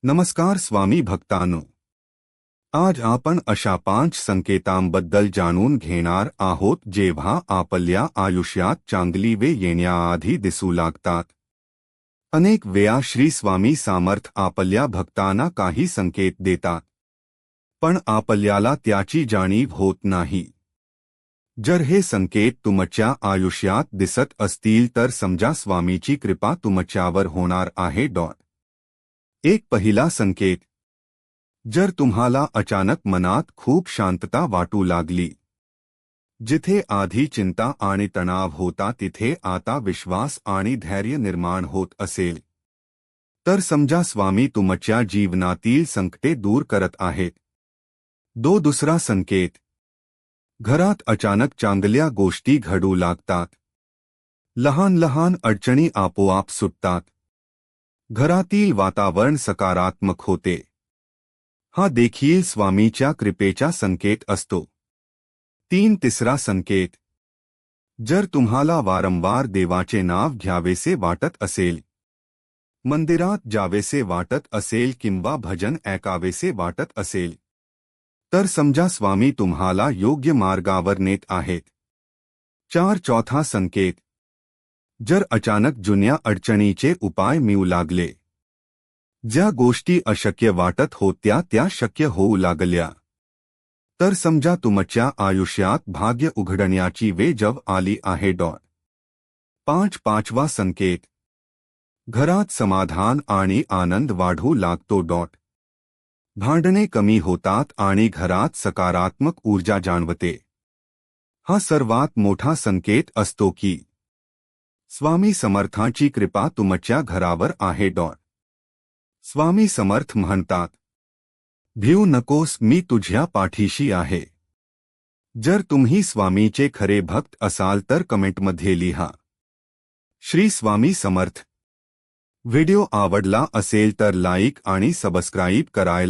नमस्कार स्वामी भक्तांनो, आज आपण अशा 5 संकेतांबद्दल जाणून घेणार आहोत जेव्हा आपल्या आयुष्यात चांगली वेळ येण्याआधी दिसू लागतात. अनेक वेळा श्री स्वामी समर्थ आपल्या भक्तांना काही संकेत देतात, पण आपल्याला त्याची जाणीव होत नाही. जर हे संकेत तुमच्या आयुष्यात दिसत असतील तर समजा स्वामीची कृपा तुमच्यावर होणार आहे. एक पहिला संकेत. जर तुम्हाला अचानक मनात खूप शांतता वाटू लागली, जिथे आधी चिंता आणि तणाव होता तिथे आता विश्वास आणि धैर्य निर्माण होत असेल, तर समजा स्वामी तुमच्या जीवनातील संकटे दूर करत आहेत. दुसरा संकेत. घरात अचानक चांगल्या गोष्टी घडू लागतात. लहान लहान अडचणी आपोआप सुटतात. घरातील वातावरण सकारात्मक होते. हा देखील स्वामीच्या कृपेचा संकेत असतो. तिसरा संकेत. जर तुम्हाला वारंवार देवाचे नाव घ्यावेसे वाटत असेल, मंदिरात जावेसे वाटत असेल किंवा भजन ऐकावेसे वाटत असेल, तर समजा स्वामी तुम्हाला योग्य मार्गावर नेत आहेत. चौथा संकेत. जर अचानक जुन्या अडचणीचे उपाय मिळू लागले, ज्या गोष्टी अशक्य वाटत होत्या त्या शक्य होऊ लागल्या, तर समजा तुमच्या आयुष्यात भाग्य उघडण्याची वेळ जवळ आली आहे. पाचवा संकेत. घरात समाधान आणि आनंद वाढू लागतो. भांडणे कमी होतात आणि घरात सकारात्मक ऊर्जा जाणवते. हा सर्वात मोठा संकेत असतो की स्वामी समर्थांची कृपा तुमच्या घरावर आहे. स्वामी समर्थ म्हणतात, भिऊ नकोस, मी तुझ्या पाठीशी आहे. जर तुम्ही स्वामीचे खरे भक्त असाल तर कमेंटमध्ये लिहा, श्री स्वामी समर्थ. व्हिडिओ आवडला असेल तर लाईक आणि सबस्क्राईब करायला